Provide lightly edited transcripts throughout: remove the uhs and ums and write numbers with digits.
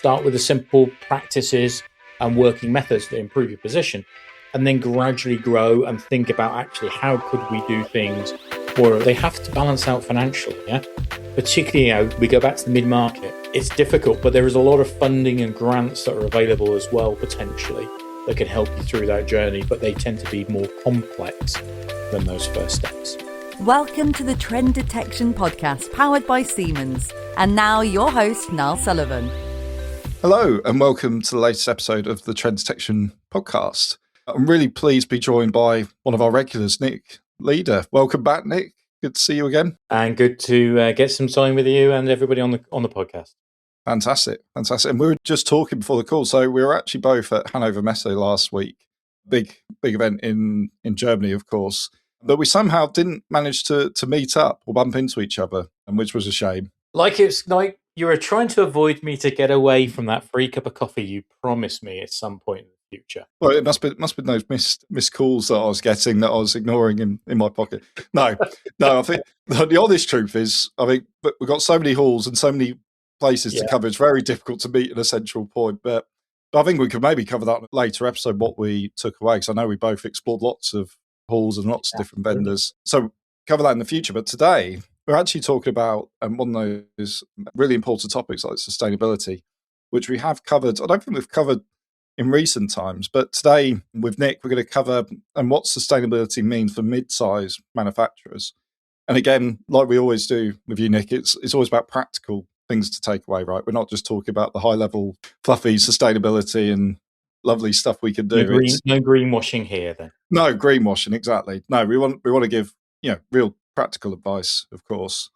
Start with the simple practices and working methods that improve your position, and then gradually grow and think about actually how could we do things, or they have to balance out financially. Yeah, particularly we go back to the mid-market. It's difficult, but there is a lot of funding and grants that are available as well potentially that can help you through that journey, but they tend to be more complex than those first steps. Welcome to the Trend Detection Podcast, powered by Siemens. And now your host, Niall Sullivan. Hello, and welcome to the latest episode of the Trend Detection Podcast. I'm really pleased to be joined by one of our regulars, Nick Leeder. Welcome back, Nick. Good to see you again. And good to get some time with you and everybody on the podcast. Fantastic. And we were just talking before the call. So we were actually both at Hannover Messe last week. Big event in Germany, of course. But we somehow didn't manage to meet up or bump into each other, and which was a shame. It's like you were trying to avoid me to get away from that free cup of coffee you promised me at some point in the future. Well, it must be those missed calls that I was getting that I was ignoring in my pocket. No. I think the honest truth is, we've got so many halls and so many places to cover. It's very difficult to meet at a central point, but I think we could maybe cover that in a later episode, what we took away, because I know we both explored lots of halls and lots of different vendors. So cover that in the future. But today, we're actually talking about one of those really important topics like sustainability, which we have covered. I don't think we've covered in recent times, but today with Nick, we're going to cover what sustainability means for mid-size manufacturers. And again, like we always do with you, Nick, it's always about practical things to take away, right? We're not just talking about the high-level, fluffy sustainability and lovely stuff we can do. No greenwashing here, then. No greenwashing, exactly. No, we want to give real practical advice, of course.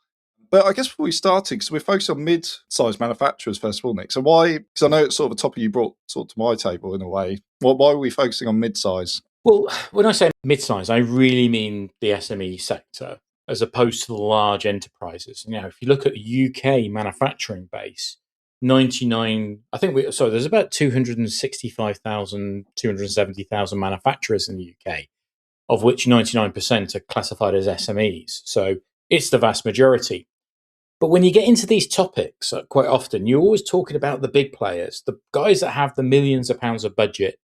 But I guess before we started, because we're focused on mid-sized manufacturers first of all, Nick. So why? Because I know it's sort of a topic you brought sort of to my table in a way. Why are we focusing on mid-size? Well, when I say mid-size, I really mean the SME sector as opposed to the large enterprises. If you look at the UK manufacturing base, there's about 265,000, 270,000 manufacturers in the UK, of which 99% are classified as SMEs. So it's the vast majority. But when you get into these topics, quite often, you're always talking about the big players, the guys that have the millions of pounds of budget,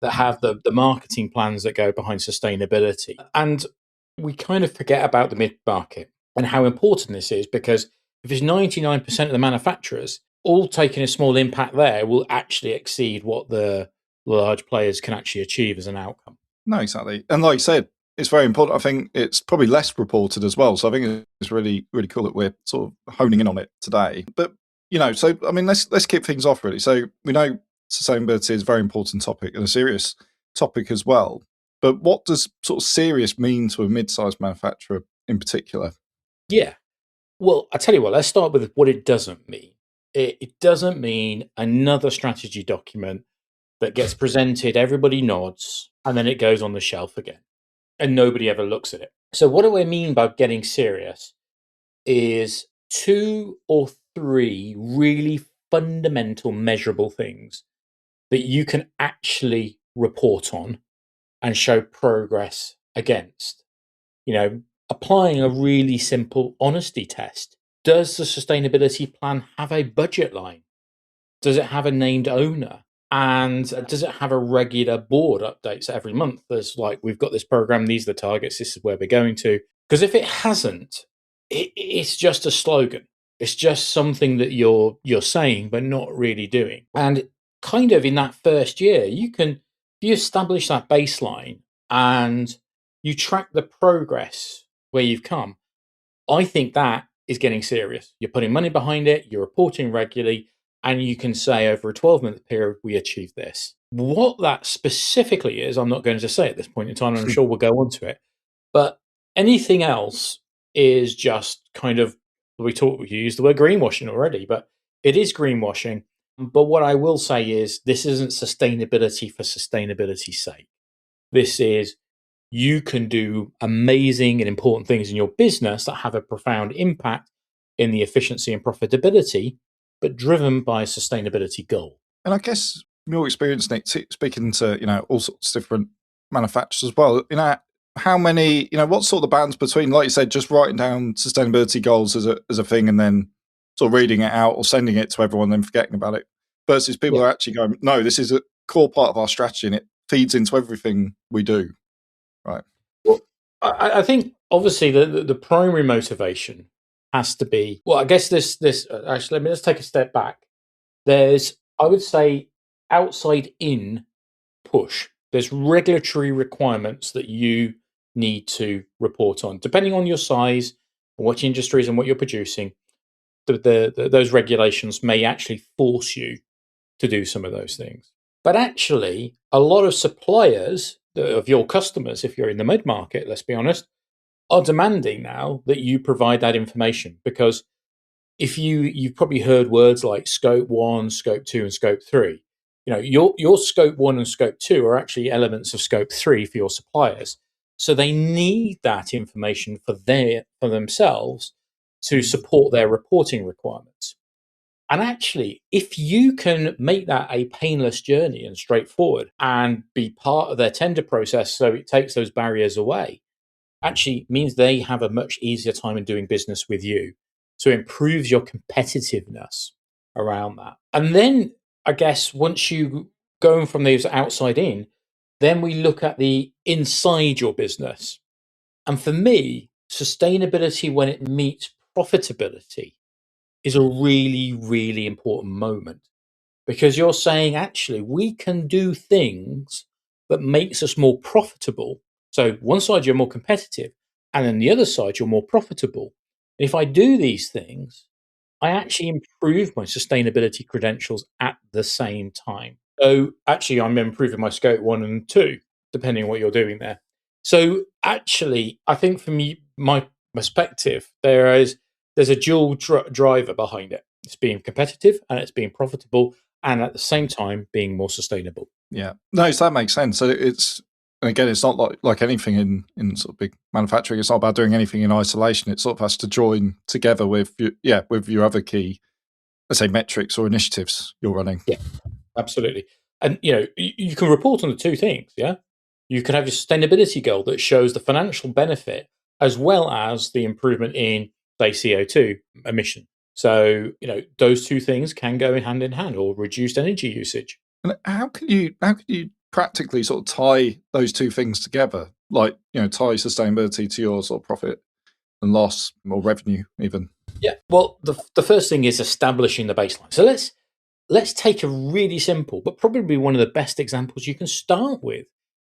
that have the marketing plans that go behind sustainability. And we kind of forget about the mid-market and how important this is, because if it's 99% of the manufacturers, all taking a small impact there will actually exceed what the large players can actually achieve as an outcome. No, exactly. And like you said, it's very important. I think it's probably less reported as well. So I think it's really, really cool that we're sort of honing in on it today. But, let's kick things off really. So we know sustainability is a very important topic and a serious topic as well. But what does sort of serious mean to a mid-sized manufacturer in particular? Yeah. Well, I tell you what, let's start with what it doesn't mean. It doesn't mean another strategy document that gets presented, everybody nods, and then it goes on the shelf again, and nobody ever looks at it. So what do I mean by getting serious is 2 or 3 really fundamental measurable things that you can actually report on and show progress against. Applying a really simple honesty test. Does the sustainability plan have a budget line? Does it have a named owner? And does it have a regular board updates every month? There's we've got this program, these are the targets, this is where we're going to. Because if it hasn't, it's just a slogan. It's just something that you're saying, but not really doing. And kind of in that first year, if you establish that baseline and you track the progress where you've come, I think that is getting serious. You're putting money behind it, you're reporting regularly, and you can say over a 12-month period, we achieved this. What that specifically is, I'm not going to say at this point in time, and I'm sure we'll go on to it. But anything else is just kind of, you used the word greenwashing already, but it is greenwashing. But what I will say is this isn't sustainability for sustainability's sake. This is, you can do amazing and important things in your business that have a profound impact in the efficiency and profitability, but driven by a sustainability goal. And I guess from your experience, Nick, speaking to all sorts of different manufacturers as well, how many, what sort of the balance between, like you said, just writing down sustainability goals as a thing and then sort of reading it out or sending it to everyone and then forgetting about it, versus people are actually going, no, this is a core part of our strategy and it feeds into everything we do. Right. Well, I think obviously the primary motivation has to be, well, I guess this actually, let's take a step back. There's, I would say, outside in push. There's regulatory requirements that you need to report on, depending on your size, what industries and what you're producing. Those regulations may actually force you to do some of those things. But actually, a lot of suppliers of your customers, if you're in the mid market, let's be honest, are demanding now that you provide that information, because if you've probably heard words like scope 1, scope 2 and scope 3. Your scope 1 and scope 2 are actually elements of scope 3 for your suppliers. So they need that information for themselves to support their reporting requirements. And actually, if you can make that a painless journey and straightforward and be part of their tender process so it takes those barriers away, actually means they have a much easier time in doing business with you. So it improves your competitiveness around that. And then I guess once you go from those outside in, then we look at the inside your business. And for me, sustainability when it meets profitability is a really, really important moment, because you're saying, actually, we can do things that makes us more profitable. So one side, you're more competitive, and then the other side, you're more profitable. And if I do these things, I actually improve my sustainability credentials at the same time. So actually, I'm improving my scope 1 and 2, depending on what you're doing there. So actually, I think from my perspective, there's a dual driver behind it. It's being competitive and it's being profitable, and at the same time being more sustainable. Yeah, no, so that makes sense. So it's not like anything in sort of big manufacturing. It's not about doing anything in isolation. It sort of has to join together with your other key, let's say, metrics or initiatives you're running. Yeah, absolutely. And you can report on the two things. Yeah, you can have your sustainability goal that shows the financial benefit as well as the improvement in, say, CO2 emission. So those two things can go hand in hand, or reduced energy usage. And how can you practically sort of tie those two things together? Like, tie sustainability to your sort of profit and loss or revenue even? Yeah. Well, the first thing is establishing the baseline. So let's take a really simple, but probably one of the best examples you can start with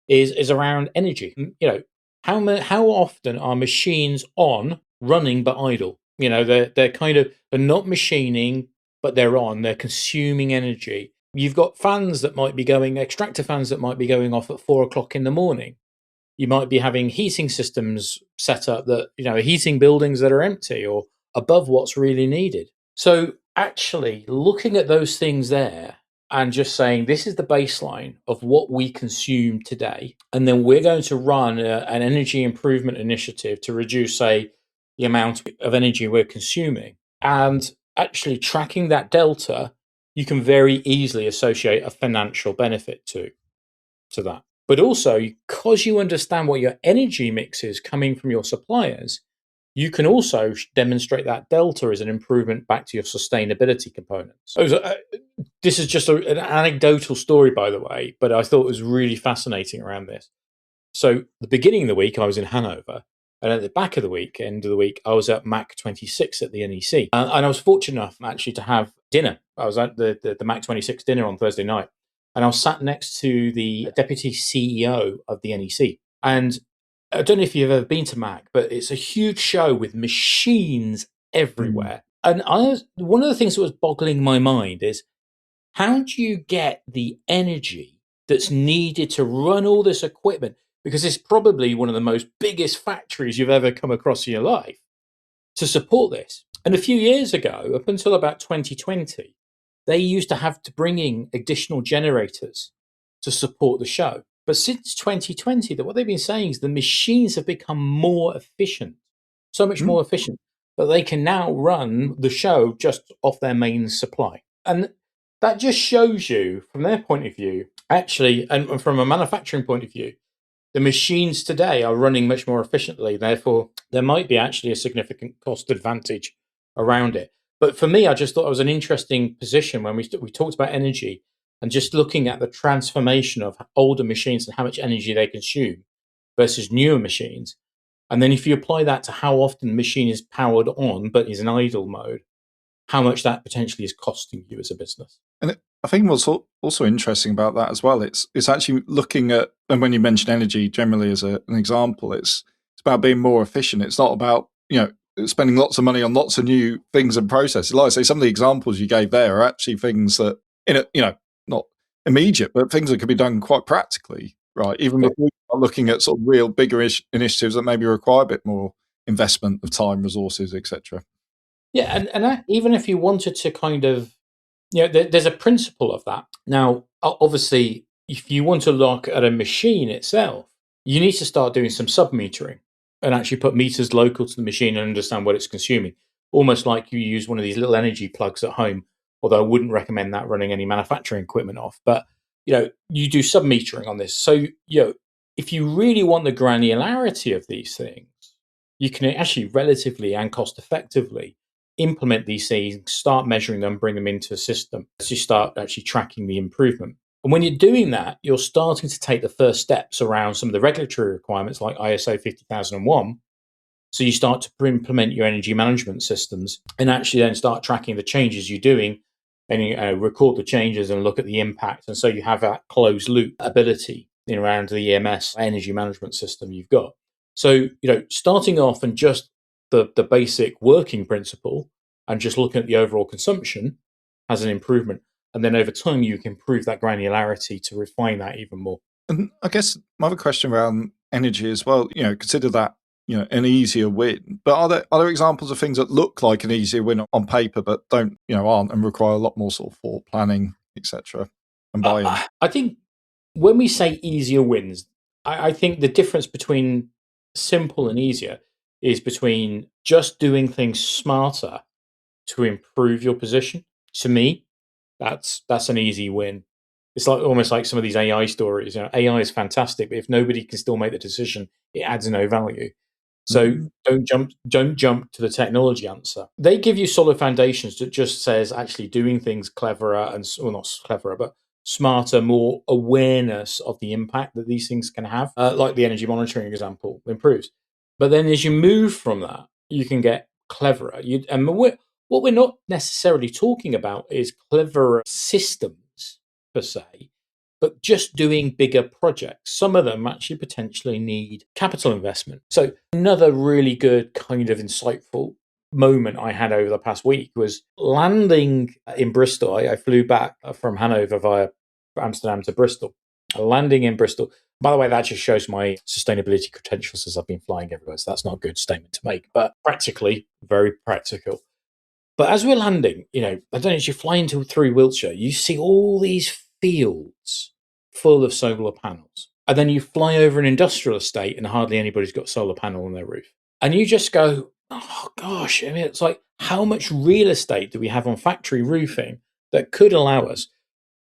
is around energy. How often are machines on, running but idle? They're not machining, but they're on. They're consuming energy. You've got fans that might be going, extractor fans that might be going off at 4 o'clock in the morning. You might be having heating systems set up that, heating buildings that are empty or above what's really needed. So actually looking at those things there and just saying, this is the baseline of what we consume today. And then we're going to run an energy improvement initiative to reduce, say, the amount of energy we're consuming. And actually tracking that delta, you can very easily associate a financial benefit to that. But also, because you understand what your energy mix is coming from your suppliers, you can also demonstrate that delta as an improvement back to your sustainability components. So, this is just an anecdotal story, by the way, but I thought it was really fascinating around this. So the beginning of the week, I was in Hanover. And at the back of the week, end of the week, I was at MAC 26 at the NEC. And I was fortunate enough actually to have dinner. I was at the MAC 26 dinner on Thursday night. And I was sat next to the deputy CEO of the NEC. And I don't know if you've ever been to MAC, but it's a huge show with machines everywhere. And one of the things that was boggling my mind is, how do you get the energy that's needed to run all this equipment? Because it's probably one of the most biggest factories you've ever come across in your life to support this. And a few years ago, up until about 2020, they used to have to bring in additional generators to support the show. But since 2020, what they've been saying is the machines have become more efficient, so much more efficient, that they can now run the show just off their main supply. And that just shows you, from their point of view, actually, and from a manufacturing point of view, the machines today are running much more efficiently. Therefore, there might be actually a significant cost advantage around it. But for me, I just thought it was an interesting position when we talked about energy and just looking at the transformation of older machines and how much energy they consume versus newer machines. And then if you apply that to how often the machine is powered on but is in idle mode, how much that potentially is costing you as a business. And I think what's also interesting about that as well, it's actually looking at, and when you mention energy generally as an example, it's about being more efficient. It's not about, spending lots of money on lots of new things and processes. Like I say, some of the examples you gave there are actually things that, not immediate, but things that could be done quite practically, right? Even if we are looking at sort of real bigger initiatives that maybe require a bit more investment of time, resources, etc. Yeah, and even if you wanted to kind of, there's a principle of that. Now, obviously, if you want to look at a machine itself, you need to start doing some sub-metering and actually put meters local to the machine and understand what it's consuming. Almost like you use one of these little energy plugs at home, although I wouldn't recommend that running any manufacturing equipment off. But, you do sub-metering on this. So, if you really want the granularity of these things, you can actually relatively and cost effectively implement these things, start measuring them, bring them into a system as you start actually tracking the improvement. And when you're doing that, you're starting to take the first steps around some of the regulatory requirements like ISO 50001. So you start to implement your energy management systems and actually then start tracking the changes you're doing and you record the changes and look at the impact. And so you have that closed loop ability in around the EMS energy management system you've got. So, starting off and just the basic working principle and just looking at the overall consumption has an improvement. And then over time, you can improve that granularity to refine that even more. And I guess my other question around energy as well, consider that, an easier win. But are there examples of things that look like an easier win on paper, but don't, aren't and require a lot more sort of thought, planning, etc. and buy-in? I think when we say easier wins, I think the difference between simple and easier is between just doing things smarter to improve your position. To me, that's an easy win. It's like almost like some of these AI stories. AI is fantastic, but if nobody can still make the decision, it adds no value. So don't jump to the technology answer. They give you solid foundations that just says actually doing things cleverer not cleverer, but smarter, more awareness of the impact that these things can have. Like the energy monitoring example improves. But then as you move from that, you can get cleverer. What we're not necessarily talking about is cleverer systems per se, but just doing bigger projects. Some of them actually potentially need capital investment. So another really good kind of insightful moment I had over the past week was landing in Bristol. I flew back from Hanover via Amsterdam to Bristol. Landing in Bristol. By the way, that just shows my sustainability credentials as I've been flying everywhere. So that's not a good statement to make, but practically, very practical. But as we're landing, I don't know, as you fly through Wiltshire, you see all these fields full of solar panels. And then you fly over an industrial estate and hardly anybody's got solar panel on their roof. And you just go, oh gosh, it's like, how much real estate do we have on factory roofing that could allow us,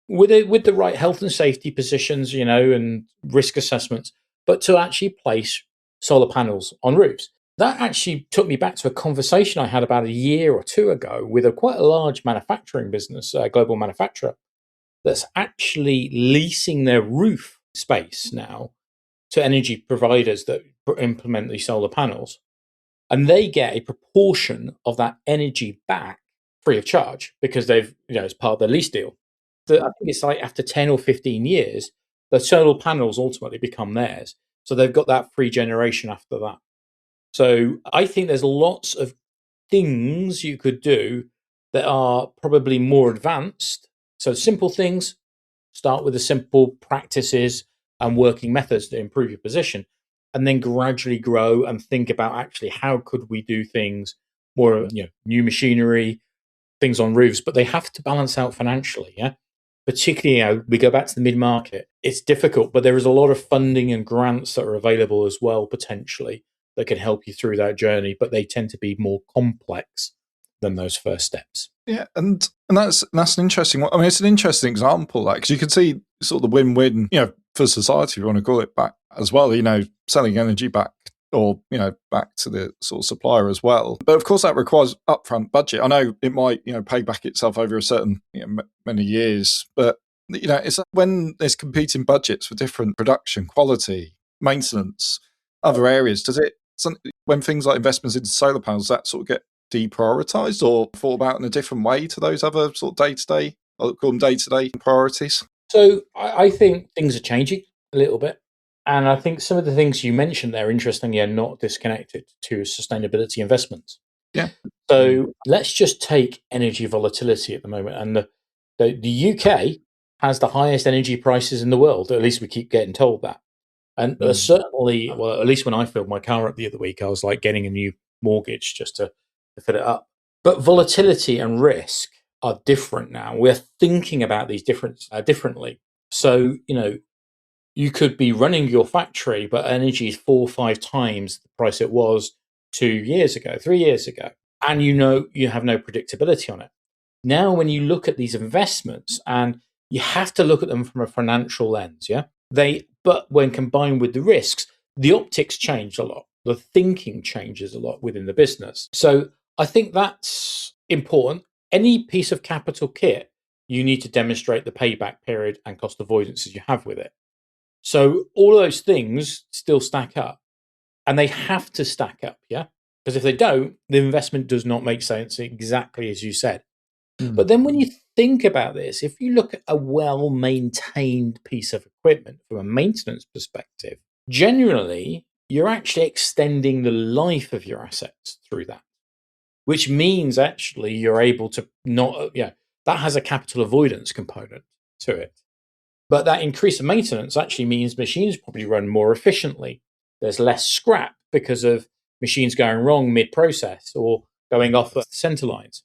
with the right health and safety positions, and risk assessments, but to actually place solar panels on roofs? That actually took me back to a conversation I had about a year or two ago with quite a large manufacturing business, a global manufacturer, that's actually leasing their roof space now to energy providers that implement these solar panels. And they get a proportion of that energy back free of charge because they've, as part of their lease deal. I think it's like after 10 or 15 years, the solar panels ultimately become theirs. So they've got that free generation after that. So I think there's lots of things you could do that are probably more advanced. So simple things, start with the simple practices and working methods to improve your position, and then gradually grow and think about actually how could we do things more, new machinery, things on roofs, but they have to balance out financially. Yeah. Particularly, we go back to the mid-market. It's difficult, but there is a lot of funding and grants that are available as well, potentially, that can help you through that journey, but they tend to be more complex than those first steps. Yeah, and that's an interesting one. I mean, it's an interesting example, because you can see sort of the win-win, for society, if you want to call it, back as well. Selling energy back or back to the sort of supplier as well. But of course, that requires upfront budget. I know it might pay back itself over a certain many years, but it's when there's competing budgets for different production, quality, maintenance, other areas. Does it when things like investments into solar panels that sort of get deprioritized or thought about in a different way to those other sort of day-to-day, I'll call them day-to-day priorities? So I think things are changing a little bit. And I think some of the things you mentioned there, interestingly, are not disconnected to sustainability investments. Yeah. So let's just take energy volatility at the moment. And the UK has the highest energy prices in the world. At least we keep getting told that. And certainly, well, at least when I filled my car up the other week, I was like getting a new mortgage just to fill it up. But volatility and risk are different now. We're thinking about these differently. So, you could be running your factory, but energy is 4 or 5 times the price it was 2 years ago, 3 years ago. And you have no predictability on it. Now, when you look at these investments, and you have to look at them from a financial lens, but when combined with the risks, the optics change a lot. The thinking changes a lot within the business. So I think that's important. Any piece of capital kit, you need to demonstrate the payback period and cost avoidances you have with it. So all of those things still stack up, and they have to stack up, because if they don't, the investment does not make sense, exactly as you said. But then when you think about this, if you look at a well-maintained piece of equipment from a maintenance perspective, generally, you're actually extending the life of your assets through that, which means actually you're able to that has a capital avoidance component to it. But that increase in maintenance actually means machines probably run more efficiently. There's less scrap because of machines going wrong mid-process or going off the center lines.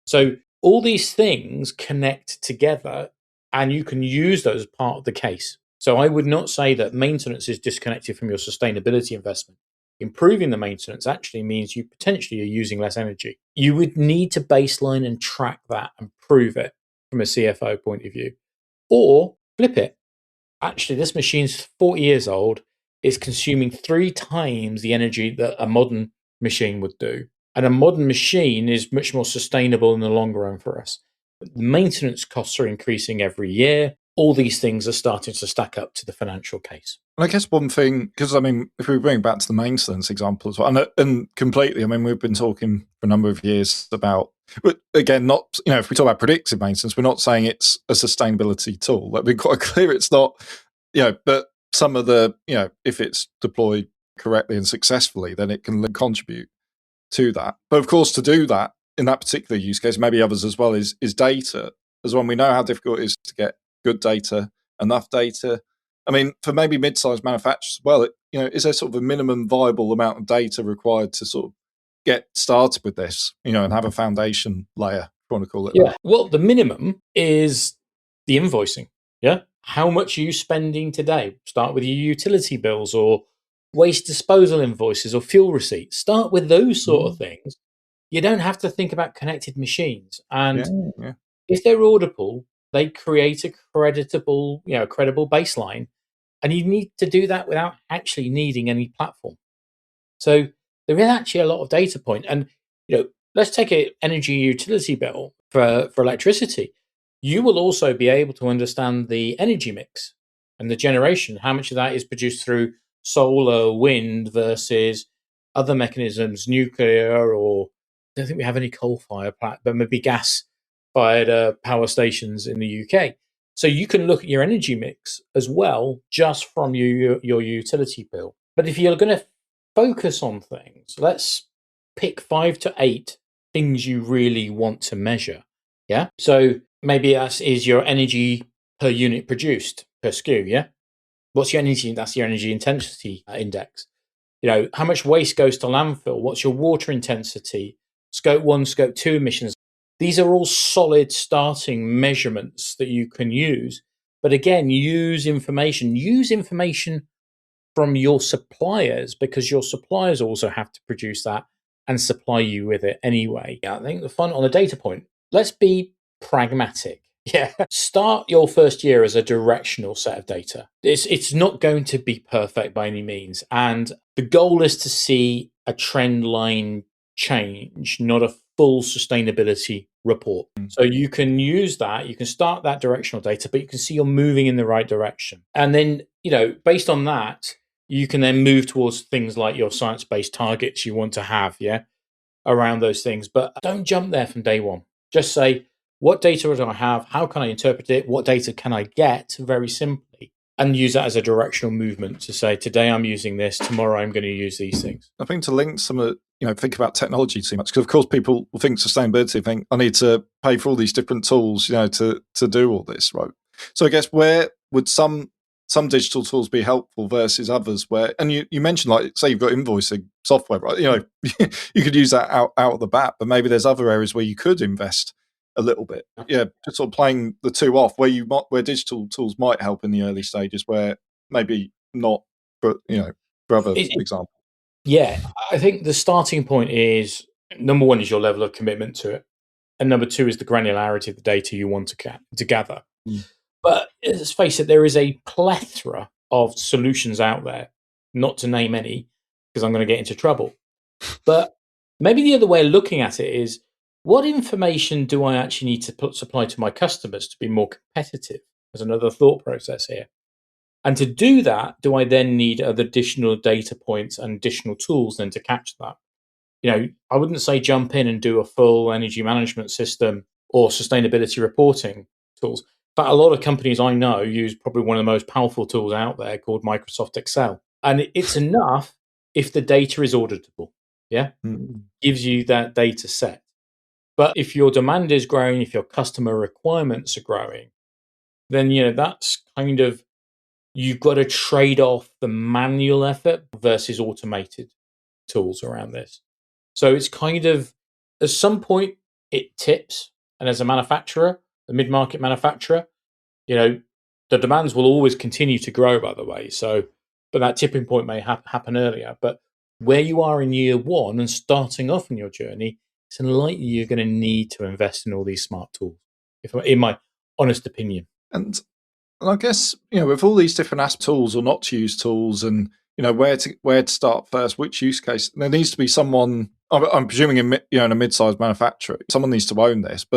So all these things connect together, and you can use those as part of the case. So I would not say that maintenance is disconnected from your sustainability investment. Improving the maintenance actually means you potentially are using less energy. You would need to baseline and track that and prove it from a CFO point of view. Or flip it. Actually, this machine's 40 years old. It's consuming 3 times the energy that a modern machine would do. And a modern machine is much more sustainable in the long run for us. The maintenance costs are increasing every year. All these things are starting to stack up to the financial case. And I guess one thing, because if we bring back to the maintenance example as well, and completely, we've been talking for a number of years about, but again, not, if we talk about predictive maintenance, we're not saying it's a sustainability tool. Let's be quite clear, it's not, but some of the, if it's deployed correctly and successfully, then it can contribute to that. But of course, to do that in that particular use case, maybe others as well, is data as well. We know how difficult it is to get good data, enough data. For maybe mid-sized manufacturers as well, is there sort of a minimum viable amount of data required to sort of get started with this, and have a foundation layer, if you want to call it that? Well, the minimum is the invoicing. How much are you spending today? Start with your utility bills or waste disposal invoices or fuel receipts. Start with those sort of things. You don't have to think about connected machines. And if they're audible, they create a credible baseline. And you need to do that without actually needing any platform. So there is actually a lot of data point. And let's take an energy utility bill for electricity. You will also be able to understand the energy mix and the generation, how much of that is produced through solar, wind versus other mechanisms, nuclear, or I don't think we have any coal-fired plant, but maybe gas-fired power stations in the UK. So you can look at your energy mix as well, just from your utility bill. But if you're going to focus on things, let's pick 5 to 8 things you really want to measure. So maybe that is your energy per unit produced per SKU. What's your energy? That's your energy intensity index. How much waste goes to landfill? What's your water intensity? Scope 1, Scope 2 emissions. These are all solid starting measurements that you can use. But again, use information from your suppliers, because your suppliers also have to produce that and supply you with it anyway. I think the fun on the data point, let's be pragmatic. Yeah. Start your first year as a directional set of data. It's not going to be perfect by any means. And the goal is to see a trend line change, not a full sustainability report. So you can use that, you can start that directional data, but you can see you're moving in the right direction. And then, based on that, you can then move towards things like your science-based targets you want to have, around those things. But don't jump there from day one. Just say, what data do I have? How can I interpret it? What data can I get? Very simply. And use that as a directional movement to say, today I'm using this, tomorrow I'm going to use these things. I think to link some of, think about technology too much, because of course people will think sustainability, think I need to pay for all these different tools, to do all this, right? So I guess where would some digital tools be helpful versus others where, and you mentioned, like, say you've got invoicing software, right? You could use that out of the bat, but maybe there's other areas where you could invest a little bit. Yeah, just sort of playing the two off, where digital tools might help in the early stages, where maybe not, for other examples. Yeah, I think the starting point is, number one is your level of commitment to it, and number two is the granularity of the data you want to gather. But let's face it, there is a plethora of solutions out there, not to name any, because I'm going to get into trouble. But maybe the other way of looking at it is, what information do I actually need to supply to my customers to be more competitive? There's another thought process here. And to do that, do I then need other additional data points and additional tools then to capture that? I wouldn't say jump in and do a full energy management system or sustainability reporting tools. But a lot of companies I know use probably one of the most powerful tools out there called Microsoft Excel. And it's enough if the data is auditable. Yeah. Gives you that data set. But if your demand is growing, if your customer requirements are growing, then, that's kind of, you've got to trade off the manual effort versus automated tools around this. So it's kind of, at some point, it tips. And as a manufacturer, a mid-market manufacturer, the demands will always continue to grow, by the way. So, but that tipping point may happen earlier. But where you are in year one and starting off in your journey, it's unlikely you're going to need to invest in all these smart tools, in my honest opinion. And I guess, with all these different tools or not to use tools, and where to start first, which use case, there needs to be someone. I'm presuming in a mid-sized manufacturer, someone needs to own this,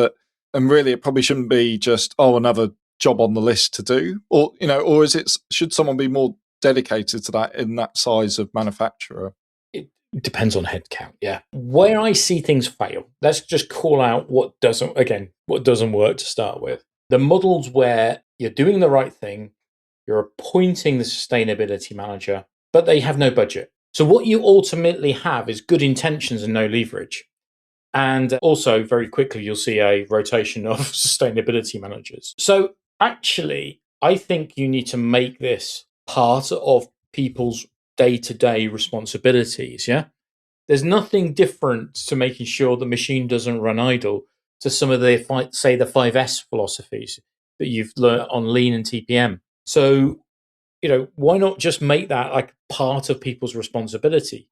and really it probably shouldn't be just another job on the list to do, or should someone be more dedicated to that in that size of manufacturer? It depends on headcount. Yeah, where I see things fail, let's just call out what doesn't work to start with. The models where you're doing the right thing, you're appointing the sustainability manager, but they have no budget. So what you ultimately have is good intentions and no leverage. And also, very quickly, you'll see a rotation of sustainability managers. So actually, I think you need to make this part of people's day-to-day responsibilities, yeah? There's nothing different to making sure the machine doesn't run idle to some of the 5S philosophies that you've learned on lean and TPM. So, why not just make that like part of people's responsibility,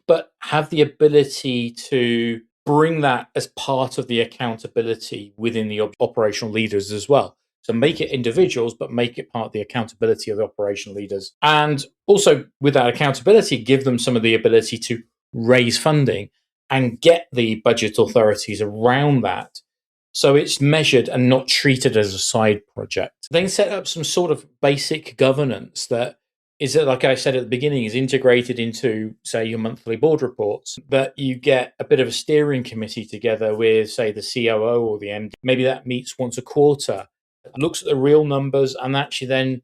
but have the ability to bring that as part of the accountability within the operational leaders as well. So make it individuals, but make it part of the accountability of the operational leaders. And also with that accountability, give them some of the ability to raise funding and get the budget authorities around that. So it's measured and not treated as a side project. Then set up some sort of basic governance that is, like I said at the beginning, is integrated into, say, your monthly board reports, that you get a bit of a steering committee together with, say, the COO or the MD. Maybe that meets once a quarter, looks at the real numbers and actually then,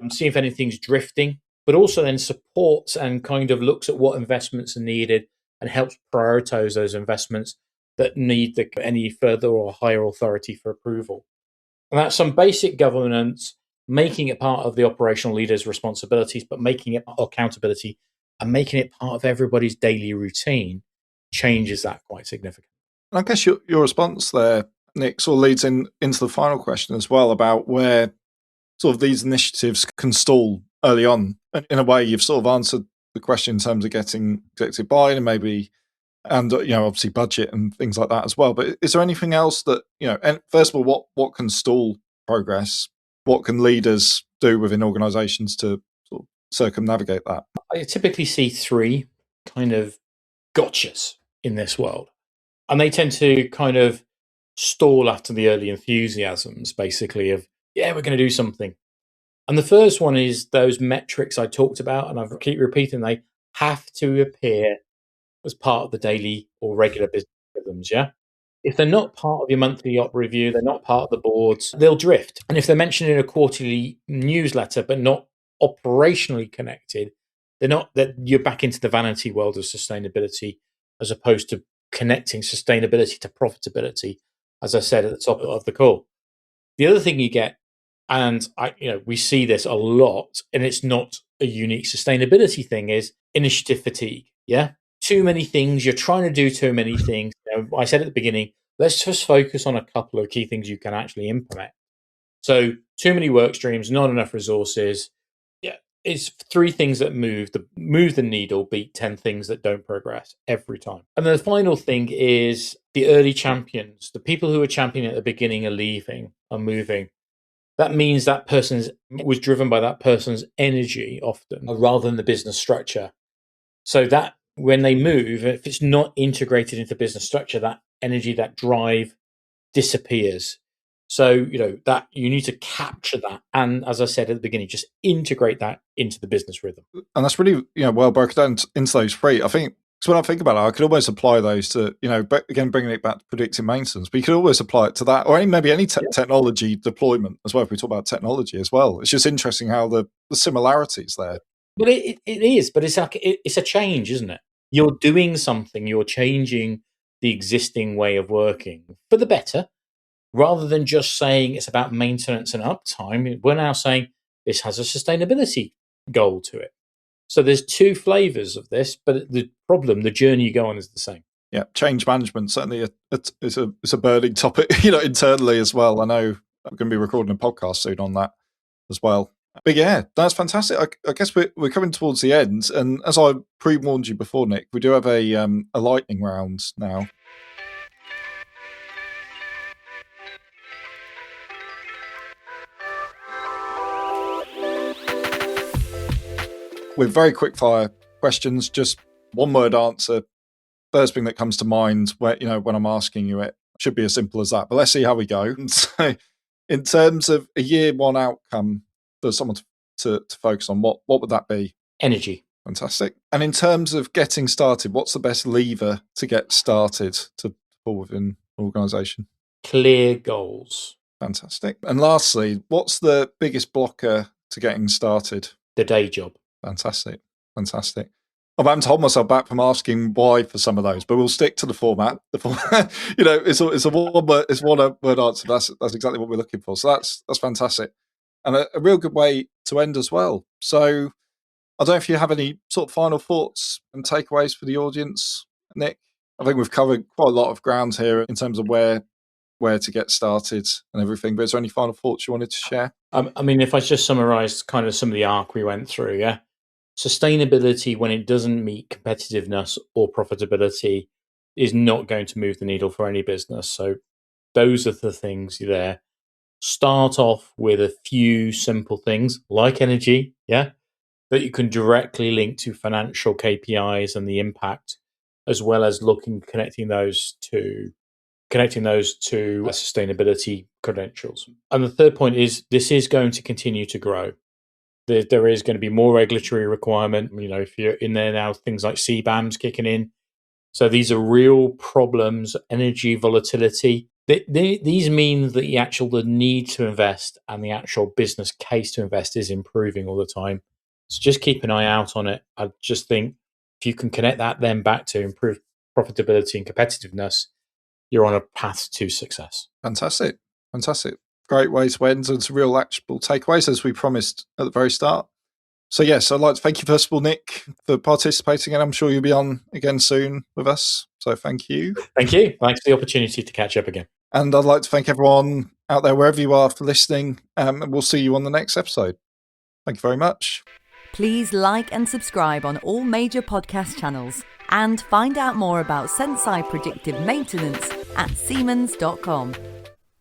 see if anything's drifting, but also then supports and kind of looks at what investments are needed and helps prioritize those investments that need any further or higher authority for approval. And that's some basic governance, making it part of the operational leader's responsibilities, but making it accountability and making it part of everybody's daily routine changes that quite significantly. And I guess your response there, Nick, sort of leads into the final question as well about where sort of these initiatives can stall early on. In a way, you've sort of answered the question in terms of getting executive buy-in and maybe and obviously budget and things like that as well. But is there anything else that and first of all, what can stall progress? What can leaders do within organizations to sort of circumnavigate that? I typically see three kind of gotchas in this world, and they tend to kind of stall after the early enthusiasms, basically, of we're going to do something. And the first one is those metrics I talked about, and I keep repeating, they have to appear as part of the daily or regular business rhythms, yeah? If they're not part of your monthly op review, they're not part of the boards, they'll drift. And if they're mentioned in a quarterly newsletter but not operationally connected, they're not, that you're back into the vanity world of sustainability, as opposed to connecting sustainability to profitability, as I said at the top of the call. The other thing you get, and we see this a lot, and it's not a unique sustainability thing, is initiative fatigue. Yeah, too many things. You're trying to do too many things. I said at the beginning, let's just focus on a couple of key things you can actually implement. So too many work streams, not enough resources. Yeah, it's three things that move the needle, beat 10 things that don't progress every time. And then the final thing is the early champions, the people who are championing at the beginning are leaving, are moving. That means that person was driven by that person's energy often, rather than the business structure. So that when they move, if it's not integrated into business structure, that energy, that drive disappears. So, that you need to capture that. And as I said at the beginning, just integrate that into the business rhythm. And that's really, well broken down into those three. I think, because when I think about it, I could almost apply those to, again, bringing it back to predictive maintenance, but you could always apply it to that, or maybe any technology deployment as well, if we talk about technology as well. It's just interesting how the similarities there. But it is, but it's like, it's a change, isn't it? You're doing something, you're changing the existing way of working for the better, rather than just saying it's about maintenance and uptime. We're now saying this has a sustainability goal to it. So there's two flavors of this, but the journey you go on is the same. Yeah, change management certainly it's a burning topic, internally as well. I know I'm going to be recording a podcast soon on that as well. But yeah, that's fantastic. I guess we're coming towards the end, and as I pre-warned you before, Nick, we do have a lightning round now. With very quick fire questions, just one word answer. First thing that comes to mind when I'm asking you it. Should be as simple as that. But let's see how we go. So, in terms of a year one outcome for someone to focus on, what would that be? Energy. Fantastic. And in terms of getting started, what's the best lever to get started to pull within an organisation? Clear goals. Fantastic. And lastly, what's the biggest blocker to getting started? The day job. Fantastic. I'm having to hold myself back from asking why for some of those, but we'll stick to the format. It's one word answer. That's exactly what we're looking for. So that's fantastic, and a real good way to end as well. So I don't know if you have any sort of final thoughts and takeaways for the audience, Nick. I think we've covered quite a lot of ground here in terms of where to get started and everything. But is there any final thoughts you wanted to share? If I just summarise kind of some of the arc we went through, yeah. Sustainability, when it doesn't meet competitiveness or profitability, is not going to move the needle for any business. So those are the things there. Start off with a few simple things like energy, that you can directly link to financial KPIs and the impact, as well as connecting those to sustainability credentials. And the third point is this is going to continue to grow. There is going to be more regulatory requirement. If you're in there now, things like CBAMs kicking in. So these are real problems, energy volatility. These mean that the need to invest and the actual business case to invest is improving all the time. So just keep an eye out on it. I just think if you can connect that then back to improve profitability and competitiveness, you're on a path to success. Fantastic. Great way to end and some real actionable takeaways, as we promised at the very start. So yes, I'd like to thank you first of all, Nick, for participating, and I'm sure you'll be on again soon with us. So thank you. Thank you. Thanks for the opportunity to catch up again. And I'd like to thank everyone out there, wherever you are, for listening. And we'll see you on the next episode. Thank you very much. Please like and subscribe on all major podcast channels And find out more about Senseye Predictive Maintenance at Siemens.com.